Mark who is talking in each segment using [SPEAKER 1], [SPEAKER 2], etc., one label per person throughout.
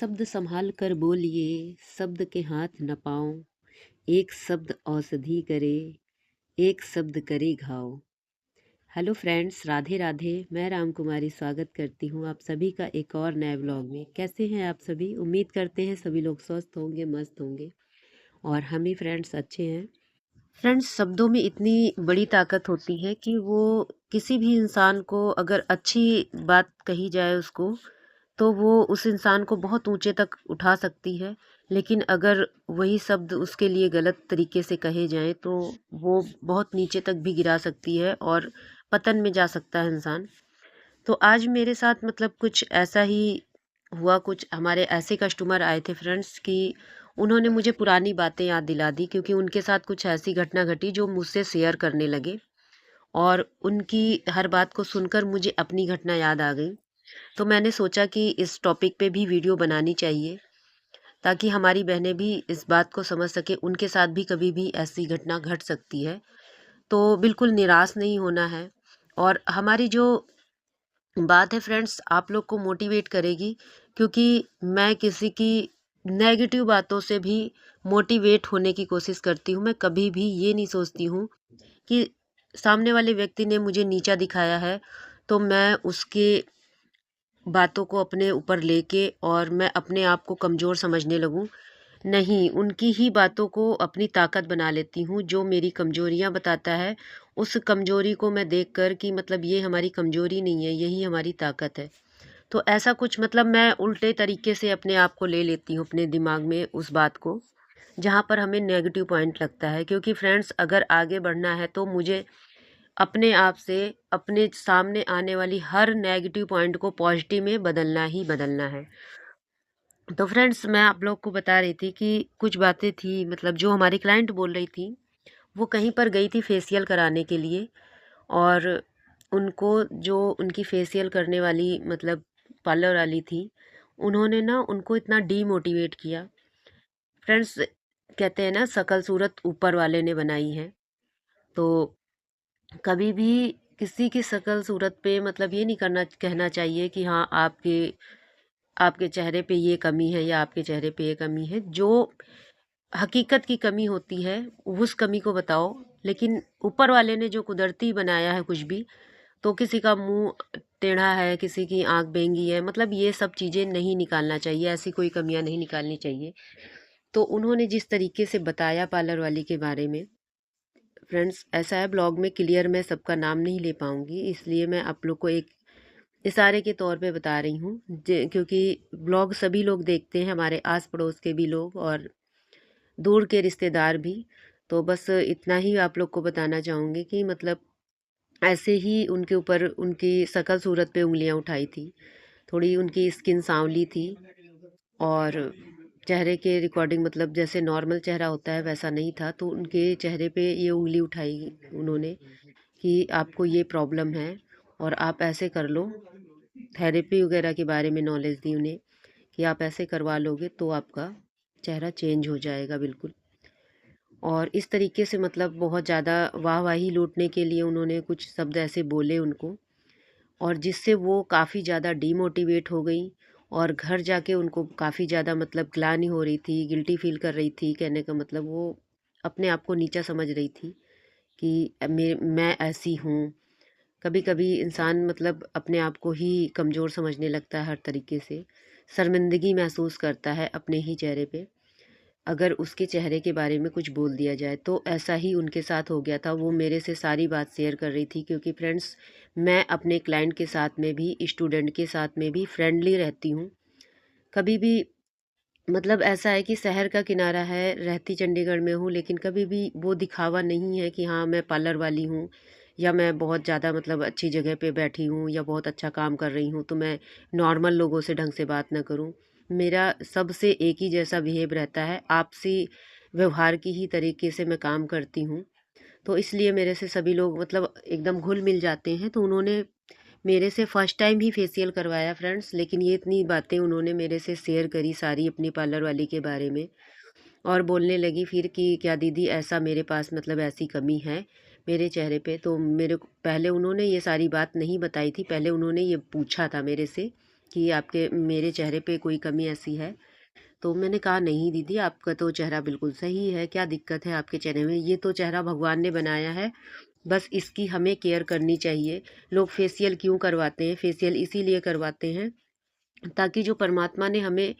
[SPEAKER 1] शब्द संभाल कर बोलिए, शब्द के हाथ न पाऊं। एक शब्द औषधि करे, एक शब्द करे घाव। Hello friends, Radhe Radhe. मैं राम कुमारी स्वागत करती हूँ आप सभी का एक और नए ब्लॉग में। कैसे हैं आप सभी? उम्मीद करते हैं सभी लोग स्वस्थ होंगे, मस्त होंगे और हम भी फ्रेंड्स अच्छे हैं। फ्रेंड्स, शब्दों में इतनी बड़ी ताकत होती है कि वो किसी भी इंसान को अगर अच्छी बात कही जाए उसको, तो वो उस इंसान को बहुत ऊंचे तक उठा सकती है। लेकिन अगर वही शब्द उसके लिए गलत तरीके से कहे जाएं तो वो बहुत नीचे तक भी गिरा सकती है और पतन में जा सकता है इंसान। तो आज मेरे साथ मतलब कुछ ऐसा ही हुआ। कुछ हमारे ऐसे कस्टमर आए थे फ्रेंड्स कि उन्होंने मुझे पुरानी बातें याद दिला दी, क्योंकि उनके साथ कुछ ऐसी घटना घटी जो मुझसे शेयर करने लगे और उनकी हर बात को सुनकर मुझे अपनी घटना याद आ गई। तो मैंने सोचा कि इस टॉपिक पे भी वीडियो बनानी चाहिए ताकि हमारी बहनें भी इस बात को समझ सके। उनके साथ भी कभी भी ऐसी घटना घट सकती है, तो बिल्कुल निराश नहीं होना है। और हमारी जो बात है फ्रेंड्स, आप लोग को मोटिवेट करेगी, क्योंकि मैं किसी की नेगेटिव बातों से भी मोटिवेट होने की कोशिश करती हूँ। मैं कभी भी ये नहीं सोचती हूँ कि सामने वाले व्यक्ति ने मुझे नीचा दिखाया है तो मैं उसके बातों को अपने ऊपर लेके और मैं अपने आप को कमज़ोर समझने लगूं। नहीं, उनकी ही बातों को अपनी ताकत बना लेती हूँ। जो मेरी कमज़ोरियाँ बताता है, उस कमज़ोरी को मैं देखकर कि मतलब ये हमारी कमज़ोरी नहीं है, यही हमारी ताकत है। तो ऐसा कुछ मतलब मैं उल्टे तरीके से अपने आप को ले लेती हूँ अपने दिमाग में उस बात को, जहाँ पर हमें नेगेटिव पॉइंट लगता है। क्योंकि फ्रेंड्स, अगर आगे बढ़ना है तो मुझे अपने आप से अपने सामने आने वाली हर नेगेटिव पॉइंट को पॉजिटिव में बदलना ही बदलना है। तो फ्रेंड्स, मैं आप लोग को बता रही थी कि कुछ बातें थी, मतलब जो हमारी क्लाइंट बोल रही थी। वो कहीं पर गई थी फेशियल कराने के लिए, और उनको जो उनकी फेशियल करने वाली मतलब पार्लर वाली थी, उन्होंने ना उनको इतना डीमोटिवेट किया। फ्रेंड्स, कहते हैं ना, शकल सूरत ऊपर वाले ने बनाई है। तो कभी भी किसी की शकल सूरत पे मतलब ये नहीं करना कहना चाहिए कि हाँ, आपके आपके चेहरे पे ये कमी है या आपके चेहरे पे ये कमी है। जो हकीकत की कमी होती है उस कमी को बताओ। लेकिन ऊपर वाले ने जो कुदरती बनाया है कुछ भी, तो किसी का मुंह टेढ़ा है, किसी की आंख बेंगी है, मतलब ये सब चीज़ें नहीं निकालना चाहिए, ऐसी कोई कमियां नहीं निकालनी चाहिए। तो उन्होंने जिस तरीके से बताया पार्लर वाली के बारे में, फ्रेंड्स, ऐसा है, ब्लॉग में क्लियर मैं सबका नाम नहीं ले पाऊंगी, इसलिए मैं आप लोग को एक इशारे के तौर पे बता रही हूँ। क्योंकि ब्लॉग सभी लोग देखते हैं, हमारे आस पड़ोस के भी लोग और दूर के रिश्तेदार भी। तो बस इतना ही आप लोग को बताना चाहूँगी कि मतलब ऐसे ही उनके ऊपर उनकी शकल सूरत पे उंगलियां उठाई थी। थोड़ी उनकी स्किन सांवली थी और चेहरे के रिकॉर्डिंग मतलब जैसे नॉर्मल चेहरा होता है वैसा नहीं था। तो उनके चेहरे पे ये उंगली उठाई उन्होंने कि आपको ये प्रॉब्लम है और आप ऐसे कर लो। थेरेपी वगैरह के बारे में नॉलेज दी उन्हें कि आप ऐसे करवा लोगे तो आपका चेहरा चेंज हो जाएगा बिल्कुल। और इस तरीके से मतलब बहुत ज़्यादा वाहवाही लूटने के लिए उन्होंने कुछ शब्द ऐसे बोले उनको, और जिससे वो काफ़ी ज़्यादा डीमोटिवेट हो गई। और घर जाके उनको काफ़ी ज़्यादा मतलब ग्लानि हो रही थी, गिल्टी फील कर रही थी। कहने का मतलब वो अपने आप को नीचा समझ रही थी कि मैं ऐसी हूँ। कभी कभी इंसान मतलब अपने आप को ही कमज़ोर समझने लगता है हर तरीके से, शर्मिंदगी महसूस करता है अपने ही चेहरे पे अगर उसके चेहरे के बारे में कुछ बोल दिया जाए। तो ऐसा ही उनके साथ हो गया था। वो मेरे से सारी बात शेयर कर रही थी, क्योंकि फ्रेंड्स, मैं अपने क्लाइंट के साथ में भी, स्टूडेंट के साथ में भी फ्रेंडली रहती हूँ। कभी भी मतलब ऐसा है कि शहर का किनारा है, रहती चंडीगढ़ में हूँ, लेकिन कभी भी वो दिखावा नहीं है कि हाँ, मैं पार्लर वाली हूँ या मैं बहुत ज़्यादा मतलब अच्छी जगह पे बैठी हूँ या बहुत अच्छा काम कर रही हूँ तो मैं नॉर्मल लोगों से ढंग से बात ना करूँ। मेरा सबसे एक ही जैसा बिहेव रहता है, आपसी व्यवहार की ही तरीके से मैं काम करती हूँ। तो इसलिए मेरे से सभी लोग मतलब एकदम घुल मिल जाते हैं। तो उन्होंने मेरे से फ़र्स्ट टाइम ही फेशियल करवाया फ्रेंड्स, लेकिन ये इतनी बातें उन्होंने मेरे से शेयर करी सारी अपनी पार्लर वाली के बारे में। और बोलने लगी फिर कि क्या दीदी, ऐसा मेरे पास मतलब ऐसी कमी है मेरे चेहरे पे। तो मेरे को पहले उन्होंने ये सारी बात नहीं बताई थी, पहले उन्होंने ये पूछा था मेरे से कि आपके मेरे चेहरे पे कोई कमी ऐसी है। तो मैंने कहा नहीं दीदी, आपका तो चेहरा बिल्कुल सही है, क्या दिक्कत है आपके चेहरे में? ये तो चेहरा भगवान ने बनाया है, बस इसकी हमें केयर करनी चाहिए। लोग फेशियल क्यों करवाते हैं? फेशियल इसीलिए करवाते हैं ताकि जो परमात्मा ने हमें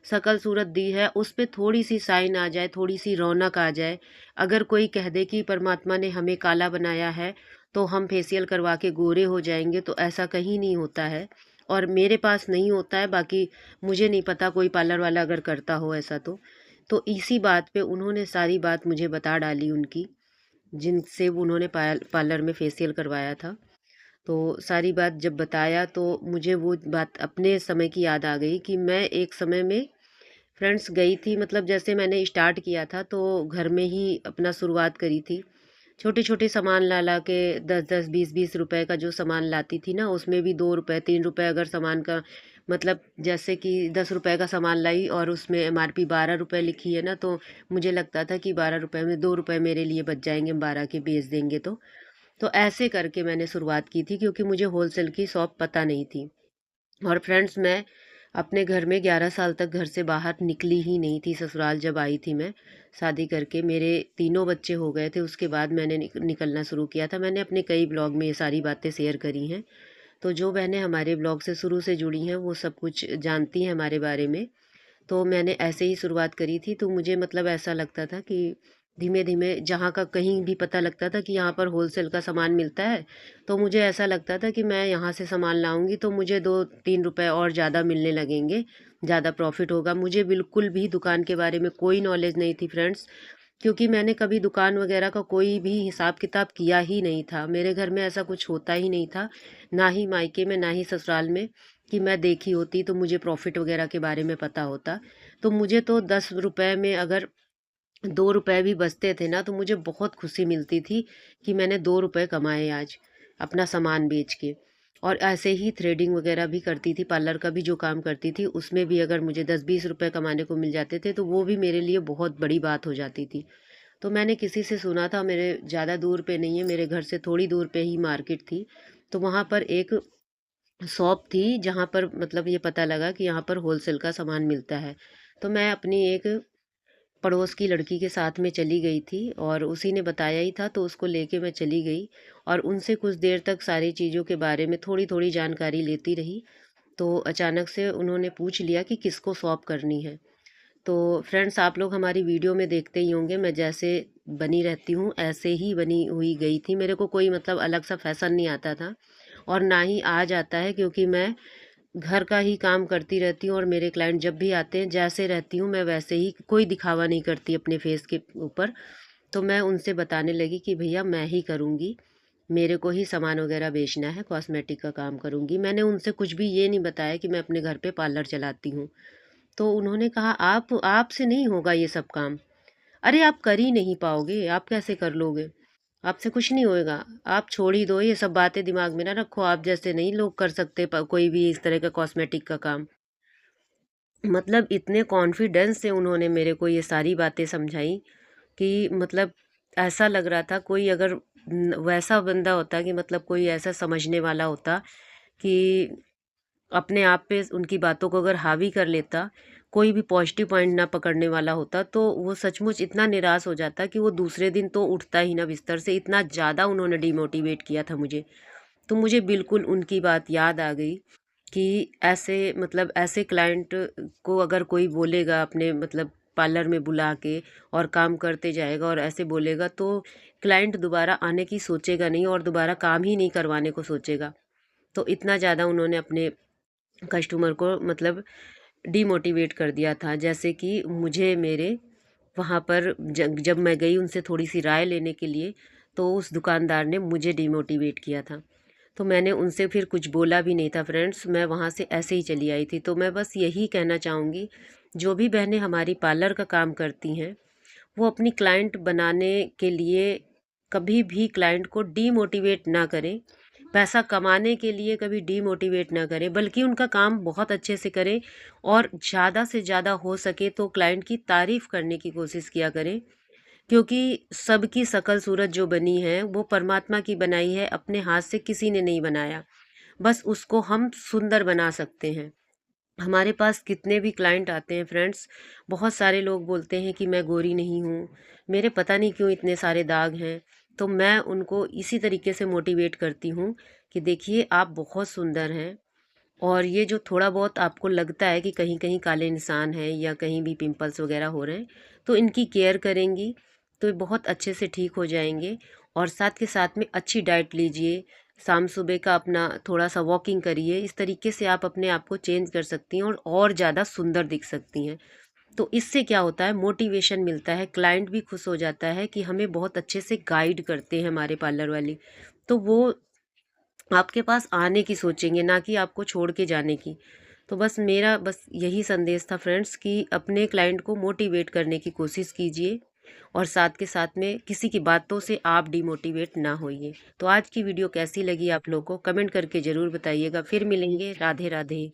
[SPEAKER 1] शकल सूरत दी है उस पे थोड़ी सी साइन आ जाए, थोड़ी सी रौनक आ जाए। अगर कोई कह दे कि परमात्मा ने हमें काला बनाया है तो हम फेशियल करवा के गोरे हो जाएंगे, तो ऐसा कहीं नहीं होता है। और मेरे पास नहीं होता है, बाकी मुझे नहीं पता कोई पार्लर वाला अगर करता हो ऐसा तो इसी बात पे उन्होंने सारी बात मुझे बता डाली उनकी, जिनसे उन्होंने पार्लर में फेशियल करवाया था। तो सारी बात जब बताया तो मुझे वो बात अपने समय की याद आ गई कि मैं एक समय में फ्रेंड्स गई थी, मतलब जैसे मैंने स्टार्ट किया था तो घर में ही अपना शुरुआत करी थी। छोटे छोटे सामान ला ला के 10-10 20-20 रुपए का जो सामान लाती थी ना, उसमें भी 2 रुपए 3 रुपए अगर सामान का, मतलब जैसे कि 10 रुपए का सामान लाई और उसमें MRP 12 रुपए लिखी है ना, तो मुझे लगता था कि 12 रुपए में 2 रुपए मेरे लिए बच जाएंगे, 12 के बेच देंगे। तो ऐसे करके मैंने शुरुआत की थी, क्योंकि मुझे होलसेल की शॉप पता नहीं थी। और फ्रेंड्स, मैं अपने घर में 11 साल तक घर से बाहर निकली ही नहीं थी। ससुराल जब आई थी मैं शादी करके, मेरे तीनों बच्चे हो गए थे, उसके बाद मैंने निकलना शुरू किया था। मैंने अपने कई ब्लॉग में ये सारी बातें शेयर करी हैं। तो जो बहनें हमारे ब्लॉग से शुरू से जुड़ी हैं वो सब कुछ जानती हैं हमारे बारे में। तो मैंने ऐसे ही शुरुआत करी थी। तो मुझे मतलब ऐसा लगता था कि धीमे धीमे जहाँ का कहीं भी पता लगता था कि यहाँ पर होलसेल का सामान मिलता है, तो मुझे ऐसा लगता था कि मैं यहाँ से सामान लाऊंगी तो मुझे 2-3 रुपए और ज़्यादा मिलने लगेंगे, ज़्यादा प्रॉफिट होगा। मुझे बिल्कुल भी दुकान के बारे में कोई नॉलेज नहीं थी फ्रेंड्स, क्योंकि मैंने कभी दुकान वगैरह का कोई भी हिसाब किताब किया ही नहीं था। मेरे घर में ऐसा कुछ होता ही नहीं था, ना ही मायके में ना ही ससुराल में कि मैं देखी होती तो मुझे प्रॉफिट वगैरह के बारे में पता होता। तो मुझे तो 10 रुपए में अगर 2 रुपए भी बचते थे ना, तो मुझे बहुत खुशी मिलती थी कि मैंने 2 रुपए कमाए आज अपना सामान बेच के। और ऐसे ही थ्रेडिंग वगैरह भी करती थी, पार्लर का भी जो काम करती थी उसमें भी अगर मुझे 10-20 रुपए कमाने को मिल जाते थे तो वो भी मेरे लिए बहुत बड़ी बात हो जाती थी। तो मैंने किसी से सुना था, मेरे ज़्यादा दूर पे नहीं है, मेरे घर से थोड़ी दूर पे ही मार्केट थी। तो वहाँ पर एक शॉप थी जहाँ पर मतलब ये पता लगा कि यहाँ पर होलसेल का सामान मिलता है। तो मैं अपनी एक पड़ोस की लड़की के साथ में चली गई थी और उसी ने बताया ही था, तो उसको लेके मैं चली गई और उनसे कुछ देर तक सारी चीज़ों के बारे में थोड़ी थोड़ी जानकारी लेती रही। तो अचानक से उन्होंने पूछ लिया कि किसको शॉप करनी है। तो फ्रेंड्स, आप लोग हमारी वीडियो में देखते ही होंगे, मैं जैसे बनी रहती हूँ ऐसे ही बनी हुई गई थी। मेरे को कोई मतलब अलग सा फैशन नहीं आता था और ना ही आज आता है, क्योंकि मैं घर का ही काम करती रहती हूँ और मेरे क्लाइंट जब भी आते हैं जैसे रहती हूँ मैं वैसे ही, कोई दिखावा नहीं करती अपने फेस के ऊपर। तो मैं उनसे बताने लगी कि भैया मैं ही करूँगी, मेरे को ही सामान वगैरह बेचना है, कॉस्मेटिक का काम करूँगी। मैंने उनसे कुछ भी ये नहीं बताया कि मैं अपने घर पे पार्लर चलाती हूँ। तो उन्होंने कहा आप आपसे नहीं होगा ये सब काम। अरे आप कर ही नहीं पाओगे, आप कैसे कर लोगे? आपसे कुछ नहीं होएगा। आप छोड़ ही दो, ये सब बातें दिमाग में ना रखो, आप जैसे नहीं लोग कर सकते कोई भी इस तरह का कॉस्मेटिक का काम। मतलब इतने कॉन्फिडेंस से उन्होंने मेरे को ये सारी बातें समझाई कि मतलब ऐसा लग रहा था कोई अगर वैसा बंदा होता कि मतलब कोई ऐसा समझने वाला होता कि अपने आप पे उनकी बातों को अगर हावी कर लेता, कोई भी पॉजिटिव पॉइंट ना पकड़ने वाला होता, तो वो सचमुच इतना निराश हो जाता कि वो दूसरे दिन तो उठता ही ना बिस्तर से। इतना ज़्यादा उन्होंने डिमोटिवेट किया था मुझे। तो मुझे बिल्कुल उनकी बात याद आ गई कि ऐसे मतलब ऐसे क्लाइंट को अगर कोई बोलेगा अपने मतलब पार्लर में बुला के और काम करते जाएगा और ऐसे बोलेगा, तो क्लाइंट दोबारा आने की सोचेगा नहीं और दोबारा काम ही नहीं करवाने को सोचेगा। तो इतना ज़्यादा उन्होंने अपने कस्टमर को मतलब डिमोटिवेट कर दिया था। जैसे कि मुझे मेरे वहाँ पर जब मैं गई उनसे थोड़ी सी राय लेने के लिए, तो उस दुकानदार ने मुझे डिमोटिवेट किया था। तो मैंने उनसे फिर कुछ बोला भी नहीं था फ्रेंड्स, मैं वहाँ से ऐसे ही चली आई थी। तो मैं बस यही कहना चाहूँगी, जो भी बहनें हमारी पार्लर का काम करती हैं वो अपनी क्लाइंट बनाने के लिए कभी भी क्लाइंट को डीमोटिवेट ना करें। पैसा कमाने के लिए कभी डीमोटिवेट ना करें, बल्कि उनका काम बहुत अच्छे से करें और ज़्यादा से ज़्यादा हो सके तो क्लाइंट की तारीफ़ करने की कोशिश किया करें। क्योंकि सबकी शकल सूरत जो बनी है वो परमात्मा की बनाई है, अपने हाथ से किसी ने नहीं बनाया। बस उसको हम सुंदर बना सकते हैं। हमारे पास कितने भी क्लाइंट आते हैं फ्रेंड्स, बहुत सारे लोग बोलते हैं कि मैं गोरी नहीं हूँ, मेरे पता नहीं क्यों इतने सारे दाग हैं। तो मैं उनको इसी तरीके से मोटिवेट करती हूँ कि देखिए आप बहुत सुंदर हैं, और ये जो थोड़ा बहुत आपको लगता है कि कहीं कहीं काले निशान हैं या कहीं भी पिंपल्स वगैरह हो रहे हैं, तो इनकी केयर करेंगी तो ये बहुत अच्छे से ठीक हो जाएंगे। और साथ के साथ में अच्छी डाइट लीजिए, शाम सुबह का अपना थोड़ा सा वॉकिंग करिए, इस तरीके से आप अपने आप को चेंज कर सकती हैं और ज़्यादा सुंदर दिख सकती हैं। तो इससे क्या होता है, मोटिवेशन मिलता है, क्लाइंट भी खुश हो जाता है कि हमें बहुत अच्छे से गाइड करते हैं हमारे पार्लर वाली। तो वो आपके पास आने की सोचेंगे, ना कि आपको छोड़ के जाने की। तो बस मेरा बस यही संदेश था फ्रेंड्स कि अपने क्लाइंट को मोटिवेट करने की कोशिश कीजिए, और साथ के साथ में किसी की बातों से आप डिमोटिवेट ना होइए। तो आज की वीडियो कैसी लगी आप लोगों को कमेंट करके ज़रूर बताइएगा। फिर मिलेंगे। राधे राधे।